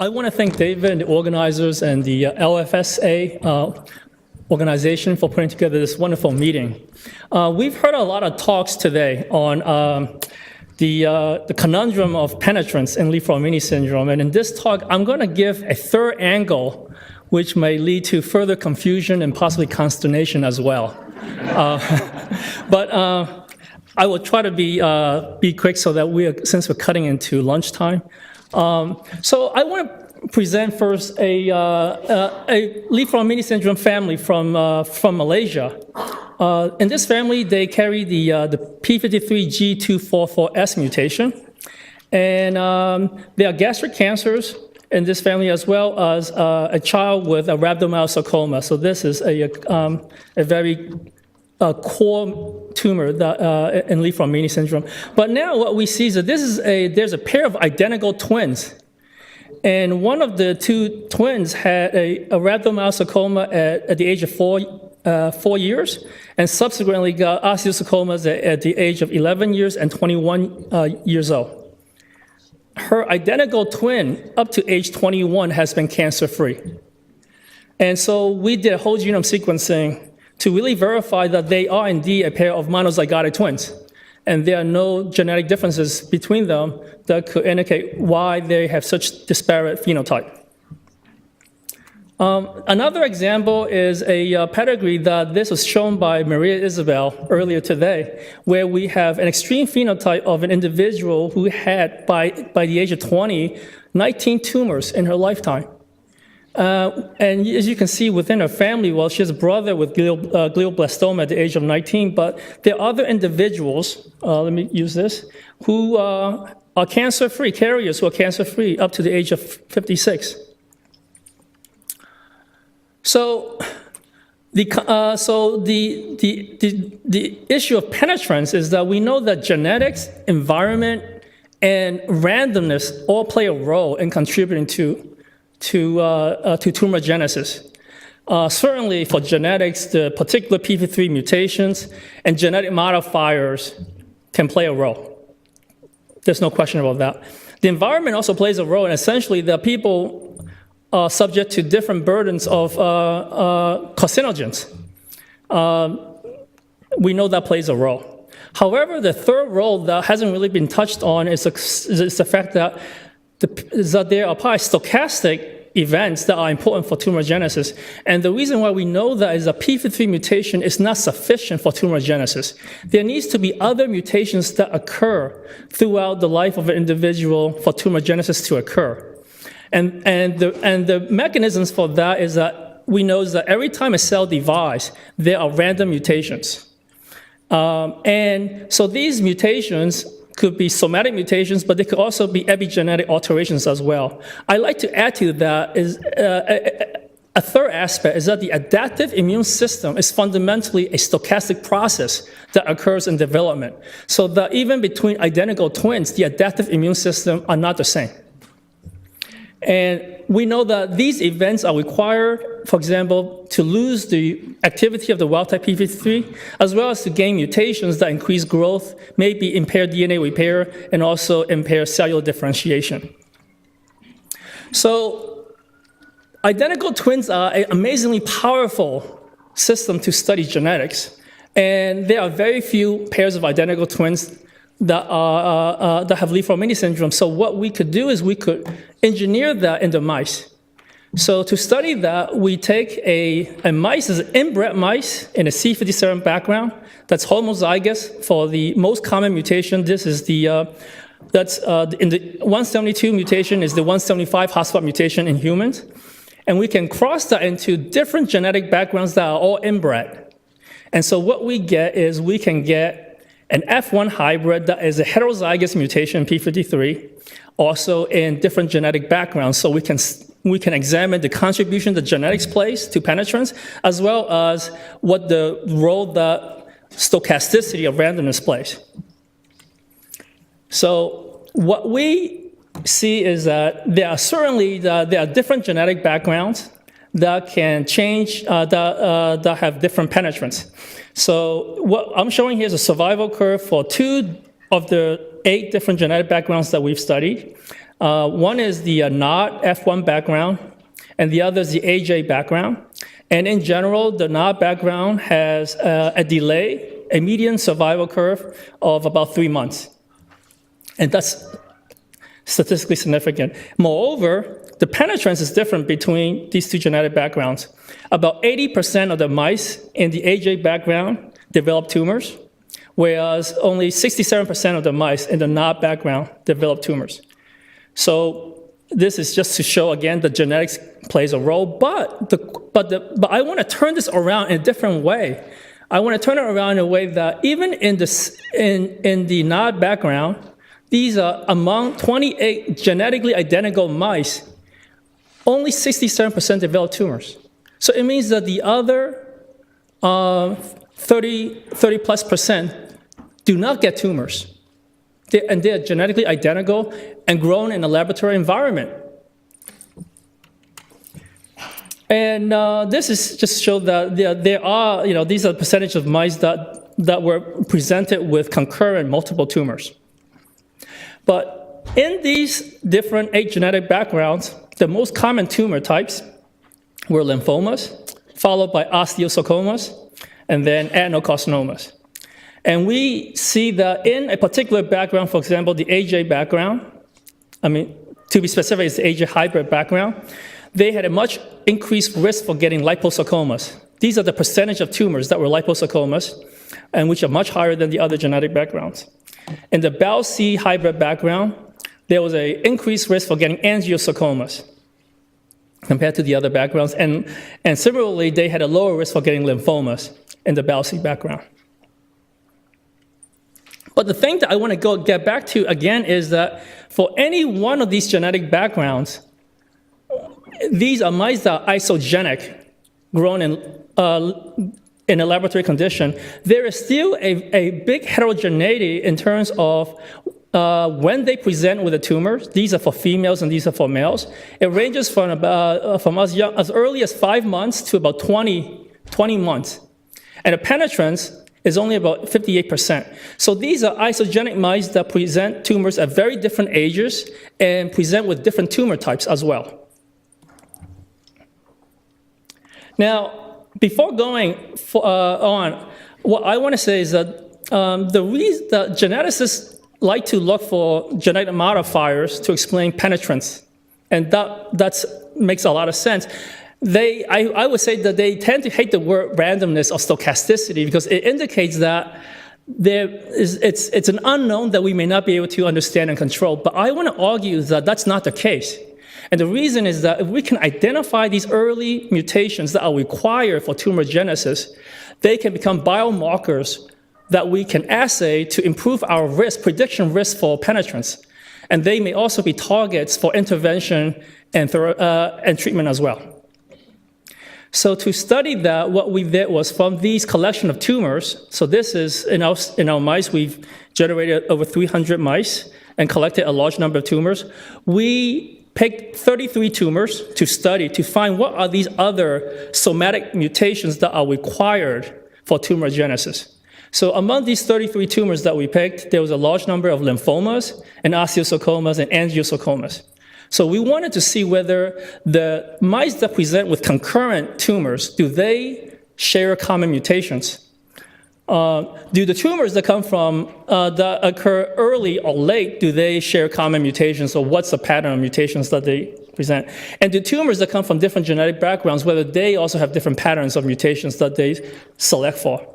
I want to thank David and the organizers and the LFSA organization for putting together this wonderful meeting. We've heard a lot of talks today on the conundrum of penetrance in Li-Fraumeni syndrome, and in this talk, I'm going to give a third angle, which may lead to further confusion and possibly consternation as well. But I will try to be quick so that since we're cutting into lunchtime. So I want to present first a Li-Fraumeni syndrome family from Malaysia. In this family, they carry the P53G244S mutation, and there are gastric cancers in this family, as well as a child with a rhabdomyosarcoma. So this is a very core tumor that, in Li-Fraumeni syndrome. But now what we see is that there's a pair of identical twins. And one of the two twins had a rhabdomyosarcoma at the age of 4 years, and subsequently got osteosarcomas at the age of 11 years and 21 years old. Her identical twin, up to age 21, has been cancer-free. And so we did whole genome sequencing to really verify that they are indeed a pair of monozygotic twins. And there are no genetic differences between them that could indicate why they have such disparate phenotype. Another example is a pedigree that this was shown by Maria Isabel earlier today, where we have an extreme phenotype of an individual who had, by the age of 20, 19 tumors in her lifetime. And as you can see within her family, well, she has a brother with glioblastoma at the age of 19, but there are other individuals, let me use this, who are cancer-free, carriers who are cancer-free up to the age of 56. So the issue of penetrance is that we know that genetics, environment, and randomness all play a role in contributing to tumorigenesis. Certainly for genetics, the particular p53 mutations and genetic modifiers can play a role. There's no question about that. The environment also plays a role, and essentially the people are subject to different burdens of carcinogens. We know that plays a role. However, the third role that hasn't really been touched on is the fact that there are probably stochastic events that are important for tumorigenesis. And the reason why we know that is that p53 mutation is not sufficient for tumorigenesis. There needs to be other mutations that occur throughout the life of an individual for tumorigenesis to occur. And the mechanisms for that is that we know that every time a cell divides, there are random mutations. And so these mutations could be somatic mutations, but they could also be epigenetic alterations as well. I like to add to that is a third aspect is that the adaptive immune system is fundamentally a stochastic process that occurs in development. So that even between identical twins, the adaptive immune system are not the same. And we know that these events are required, for example, to lose the activity of the wild-type p53, as well as to gain mutations that increase growth, maybe impair DNA repair, and also impair cellular differentiation. So identical twins are an amazingly powerful system to study genetics, and there are very few pairs of identical twins that have Li-Fraumeni syndrome. So what we could do is we could engineer that into mice. So to study that, we take a mice as inbred mice in a C57 background that's homozygous for the most common mutation. This is in the 172 mutation is the 175 hotspot mutation in humans. And we can cross that into different genetic backgrounds that are all inbred. And so what we get is we can get an F1 hybrid that is a heterozygous mutation, p53, also in different genetic backgrounds. So we can examine the contribution that genetics plays to penetrance, as well as what the role that stochasticity of randomness plays. So what we see is that there are different genetic backgrounds that can change, that have different penetrance. So what I'm showing here is a survival curve for 2 of the 8 different genetic backgrounds that we've studied. One is the NOD F1 background, and the other is the AJ background. And in general, the NOD background has a delay, a median survival curve of about 3 months. And that's statistically significant. Moreover, the penetrance is different between these two genetic backgrounds. About 80% of the mice in the AJ background develop tumors, whereas only 67% of the mice in the NOD background develop tumors. So this is just to show, again, that genetics plays a role, but I want to turn this around in a different way. I want to turn it around in a way that even in the NOD background, these are among 28 genetically identical mice, only 67% develop tumors. So it means that the other 30+% do not get tumors. And they're genetically identical and grown in a laboratory environment. And this is just to show that there are, these are the percentage of mice that were presented with concurrent multiple tumors. But in these different 8 genetic backgrounds, the most common tumor types were lymphomas, followed by osteosarcomas, and then adenocarcinomas. And we see that in a particular background, for example, the AJ background, to be specific, it's the AJ hybrid background, they had a much increased risk for getting liposarcomas. These are the percentage of tumors that were liposarcomas, and which are much higher than the other genetic backgrounds. In the BAL-C hybrid background, there was an increased risk for getting angiosarcomas compared to the other backgrounds, and similarly, they had a lower risk for getting lymphomas in the BAL-C background. But the thing that I want to get back to again is that for any one of these genetic backgrounds, these are mice that are isogenic, grown in a laboratory condition. There is still a big heterogeneity in terms of when they present with a tumor. These are for females and these are for males. It ranges from as early as 5 months to about 20 months. And the penetrance is only about 58%. So these are isogenic mice that present tumors at very different ages and present with different tumor types as well. Now, before going on, what I want to say is that the reason that geneticists like to look for genetic modifiers to explain penetrance, and that makes a lot of sense. I would say that they tend to hate the word randomness or stochasticity because it indicates that it's an unknown that we may not be able to understand and control. But I want to argue that that's not the case. And the reason is that if we can identify these early mutations that are required for tumorigenesis, they can become biomarkers that we can assay to improve our prediction risk for penetrance. And they may also be targets for intervention and treatment as well. So to study that, what we did was from these collection of tumors, so this is, in our mice, we've generated over 300 mice and collected a large number of tumors. We picked 33 tumors to study to find what are these other somatic mutations that are required for tumorigenesis. So among these 33 tumors that we picked, there was a large number of lymphomas and osteosarcomas and angiosarcomas. So we wanted to see whether the mice that present with concurrent tumors, do they share common mutations? Do the tumors that come from, that occur early or late, do they share common mutations, or what's the pattern of mutations that they present? And do tumors that come from different genetic backgrounds, whether they also have different patterns of mutations that they select for?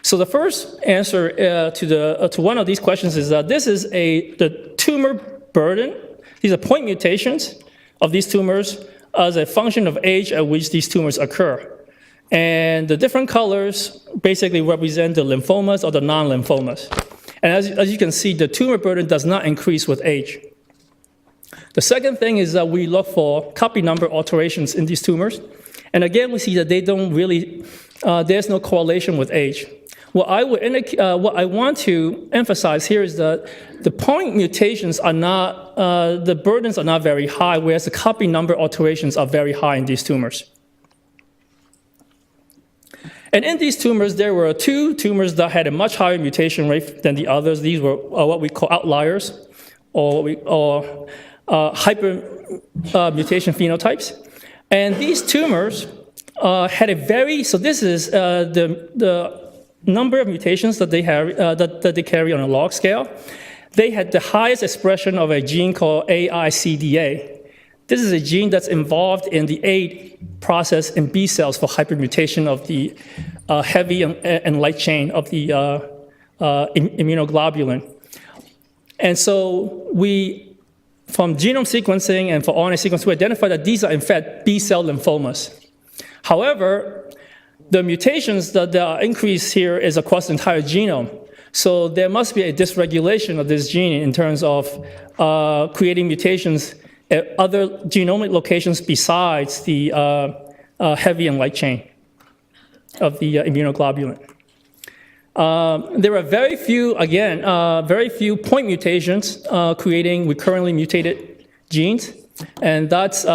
So the first answer to one of these questions is that this is the tumor burden. These are point mutations of these tumors as a function of age at which these tumors occur. And the different colors basically represent the lymphomas or the non-lymphomas. And as you can see, the tumor burden does not increase with age. The second thing is that we look for copy number alterations in these tumors. And again, we see that they don't really, there's no correlation with age. What I want to emphasize here is that the point mutations are not, the burdens are not very high, whereas the copy number alterations are very high in these tumors. And in these tumors, there were 2 tumors that had a much higher mutation rate than the others. These were what we call outliers. or hyper mutation phenotypes. And these tumors had a very, so this is the number of mutations that they have that they carry on a log scale. They had the highest expression of a gene called AICDA. This is a gene that's involved in the aid process in B cells for hypermutation of the heavy and light chain of the immunoglobulin. And so we, from genome sequencing and for RNA sequencing, we identified that these are in fact B cell lymphomas. However, the mutations that are increased here is across the entire genome. So there must be a dysregulation of this gene in terms of creating mutations at other genomic locations besides the heavy and light chain of the immunoglobulin. There are very few, again, very few point mutations creating recurrently mutated genes. And that's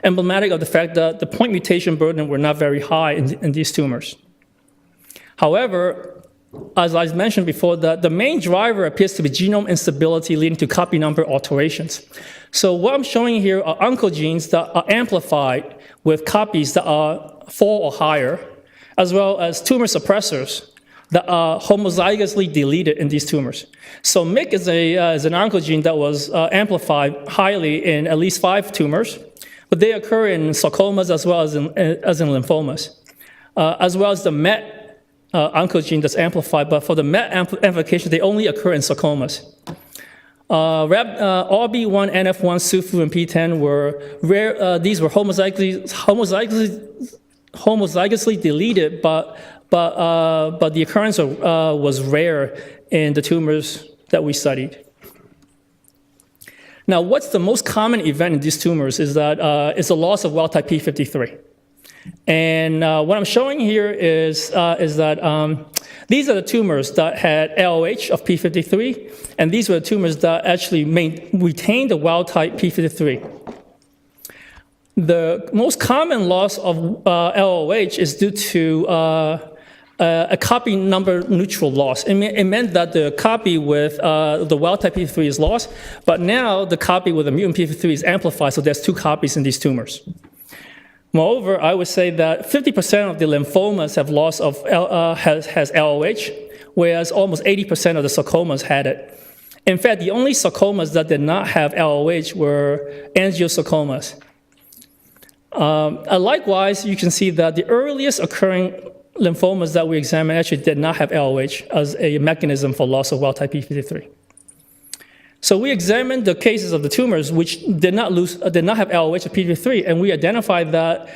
emblematic of the fact that the point mutation burden were not very high in these tumors. However, as I mentioned before, the main driver appears to be genome instability leading to copy number alterations. So what I'm showing here are oncogenes that are amplified with copies that are 4 or higher, as well as tumor suppressors that are homozygously deleted in these tumors. So MYC is an oncogene that was amplified highly in at least 5 tumors, but they occur in sarcomas as well as in lymphomas, as well as the MET oncogene that's amplified, but for the MET amplification, they only occur in sarcomas. RB1, NF1, SUFU, and PTEN were rare. These were homozygously deleted, but the occurrence was rare in the tumors that we studied. Now, what's the most common event in these tumors is that is the loss of wild-type p53. And what I'm showing here is that these are the tumors that had LOH of p53, and these were the tumors that actually retained the wild-type p53. The most common loss of LOH is due to a copy number neutral loss. It meant that the copy with the wild-type p53 is lost, but now the copy with the mutant p53 is amplified, so there's 2 copies in these tumors. Moreover, I would say that 50% of the lymphomas have loss of has LOH, whereas almost 80% of the sarcomas had it. In fact, the only sarcomas that did not have LOH were angiosarcomas. Likewise, you can see that the earliest occurring lymphomas that we examined actually did not have LOH as a mechanism for loss of wild-type p53. So we examined the cases of the tumors which did not have LOH or p53, and we identified that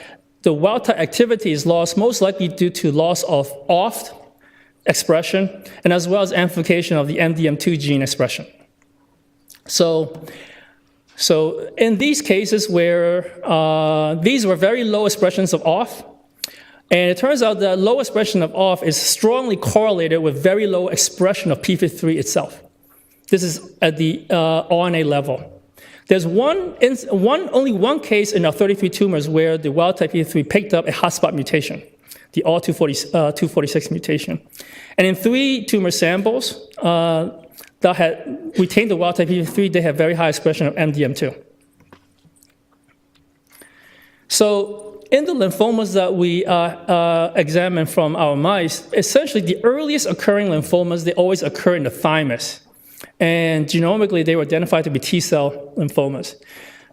the wild-type activity is lost most likely due to loss of OFT expression, and as well as amplification of the MDM2 gene expression. So in these cases where these were very low expressions of OFT, and it turns out that low expression of OFT is strongly correlated with very low expression of p53 itself. This is at the RNA level. There's only one case in our 33 tumors where the wild-type p53 picked up a hotspot mutation, the R246 mutation. And in 3 tumor samples that had retained the wild-type p53, they have very high expression of MDM2. So in the lymphomas that we examined from our mice, essentially the earliest occurring lymphomas, they always occur in the thymus. And genomically, they were identified to be T-cell lymphomas.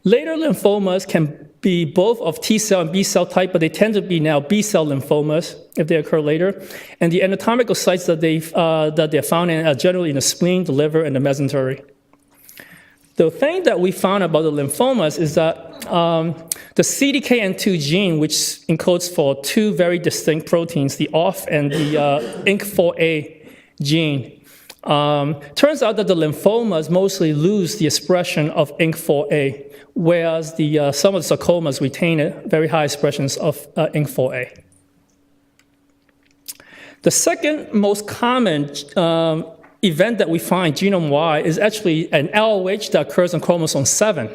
Later lymphomas can be both of T-cell and B-cell type, but they tend to be now B-cell lymphomas if they occur later. And the anatomical sites that they're found in are generally in the spleen, the liver, and the mesentery. The thing that we found about the lymphomas is that the CDKN2 gene, which encodes for 2 very distinct proteins, the OFF and the INK4A gene, turns out that the lymphomas mostly lose the expression of INK4A, whereas some of the sarcomas retain very high expressions of INK4A. The second most common event that we find genome-wide is actually an LOH that occurs on chromosome 7.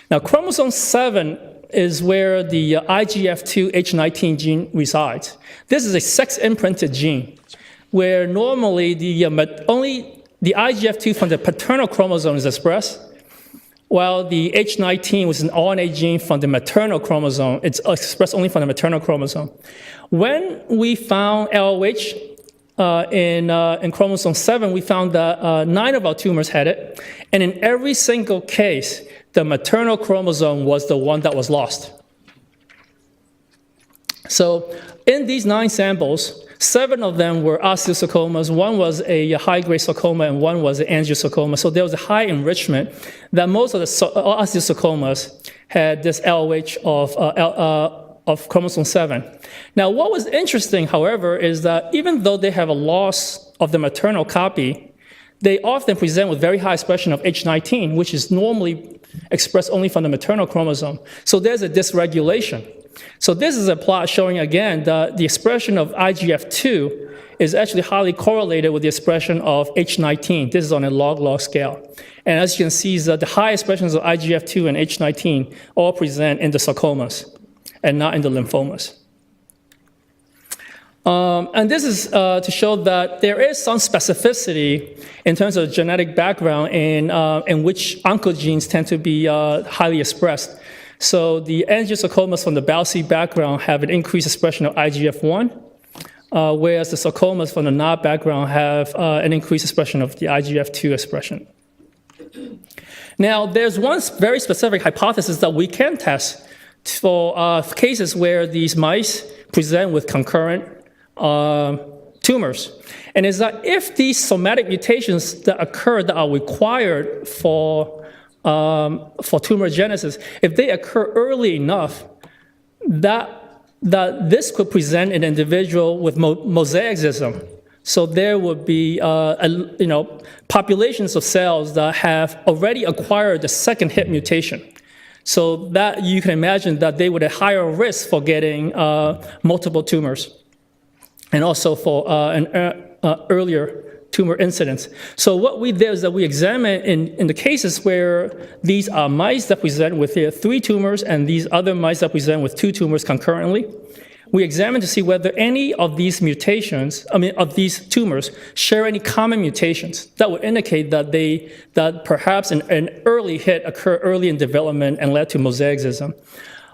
Now, chromosome 7 is where the IGF2H19 gene resides. This is a sex-imprinted gene, where normally the only the IGF-2 from the paternal chromosome is expressed, while the H19, which is an RNA gene from the maternal chromosome, it's expressed only from the maternal chromosome. When we found LOH in chromosome 7, we found that 9 of our tumors had it, and in every single case, the maternal chromosome was the one that was lost. So in these 9 samples, 7 of them were osteosarcomas, 1 was a high-grade sarcoma, and 1 was an angiosarcoma. So there was a high enrichment that most of the osteosarcomas had this LOH of chromosome 7. Now, what was interesting, however, is that even though they have a loss of the maternal copy, they often present with very high expression of H19, which is normally expressed only from the maternal chromosome. So there's a dysregulation. So this is a plot showing, again, that the expression of IGF-2 is actually highly correlated with the expression of H19. This is on a log-log scale. And as you can see, that the high expressions of IGF-2 and H19 all present in the sarcomas and not in the lymphomas. And this is to show that there is some specificity in terms of genetic background in which oncogenes tend to be highly expressed. So the angiosarcomas from the BALC background have an increased expression of IGF-1, whereas the sarcomas from the NOD background have an increased expression of the IGF-2 expression. Now, there's one very specific hypothesis that we can test for cases where these mice present with concurrent tumors. And is that if these somatic mutations that occur that are required for tumorigenesis, if they occur early enough, that this could present an individual with mosaicism. So there would be populations of cells that have already acquired the second hit mutation. So that you can imagine that they would have higher risk for getting multiple tumors, and also for an earlier tumor incidence. So what we did is that we examined in the cases where these are mice that present with 3 tumors and these other mice that present with 2 tumors concurrently, we examined to see whether any of these mutations, of these tumors, share any common mutations that would indicate that perhaps an early hit occurred early in development and led to mosaicism.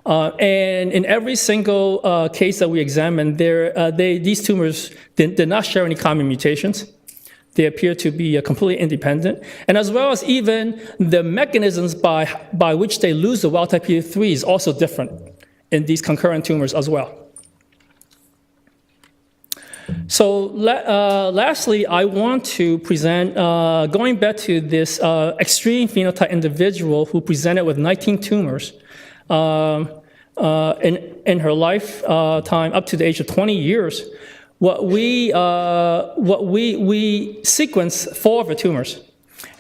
And in every single case that we examined, these tumors did not share any common mutations. They appear to be completely independent, and as well as even the mechanisms by which they lose the wild-type p3 is also different in these concurrent tumors as well. So lastly, I want to present, going back to this extreme phenotype individual who presented with 19 tumors in her lifetime up to the age of 20 years. What we sequenced 4 of her tumors.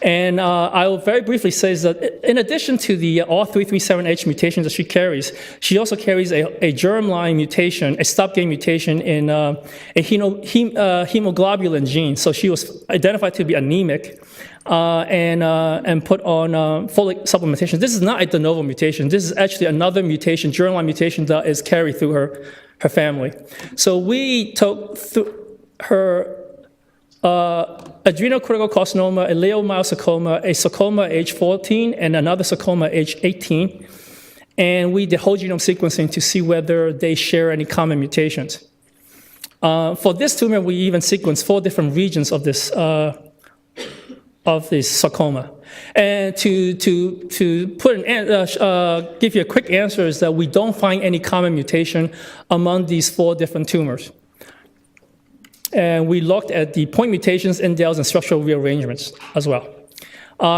And I will very briefly say is that in addition to the R337H mutations that she carries, she also carries a germline mutation, a stop-gain mutation in a hemoglobulin gene. So she was identified to be anemic and put on folate supplementation. This is not a de novo mutation. This is actually another mutation, germline mutation, that is carried through her family. So we took her adrenocortical carcinoma, a leiomyosarcoma, a sarcoma age 14, and another sarcoma age 18. And we did whole genome sequencing to see whether they share any common mutations. For this tumor, we even sequenced 4 different regions of this sarcoma. And to give you a quick answer is that we don't find any common mutation among these 4 different tumors. And we looked at the point mutations, indels, and structural rearrangements as well.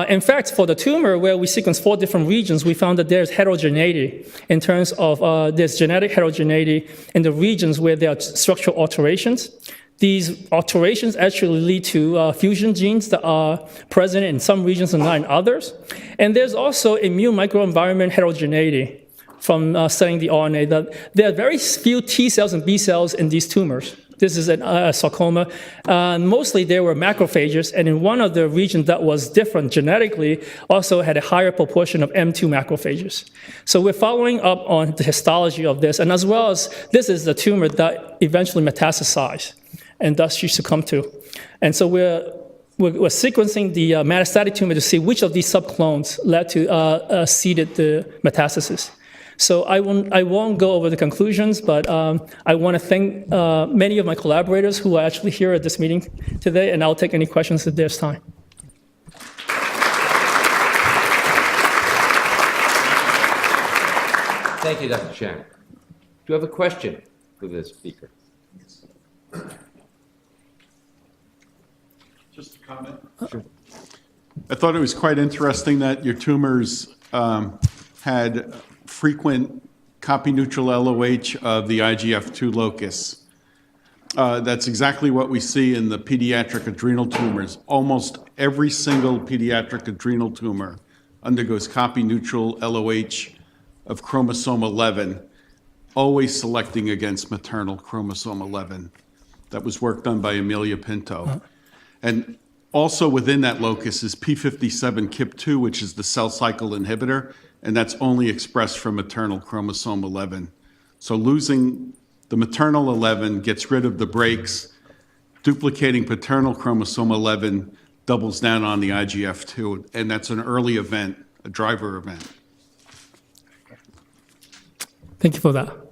In fact, for the tumor where we sequenced 4 different regions, we found that there's heterogeneity in terms of there's genetic heterogeneity in the regions where there are structural alterations. These alterations actually lead to fusion genes that are present in some regions and not in others. And there's also immune microenvironment heterogeneity from studying the RNA, that there are very few T cells and B cells in these tumors. This is a sarcoma. Mostly there were macrophages, and in one of the regions that was different genetically also had a higher proportion of M2 macrophages. So we're following up on the histology of this, and as well as this is the tumor that eventually metastasized, and thus she succumbed to. And so we're we're sequencing the metastatic tumor to see which of these subclones led to seeded the metastasis. So I won't go over the conclusions, but I want to thank many of my collaborators who are actually here at this meeting today, and I'll take any questions if there's time. Thank you, Dr. Chang. Do you have a question for the speaker? Just a comment. Sure. I thought it was quite interesting that your tumors had frequent copy-neutral LOH of the IGF-2 locus. That's exactly what we see in the pediatric adrenal tumors. Almost every single pediatric adrenal tumor undergoes copy-neutral LOH of chromosome 11, always selecting against maternal chromosome 11. That was work done by Amelia Pinto. And also within that locus is P57 KIP2, which is the cell cycle inhibitor, and that's only expressed from maternal chromosome 11. So losing the maternal 11 gets rid of the brakes. Duplicating paternal chromosome 11 doubles down on the IGF-2, and that's an early event, a driver event. Thank you for that.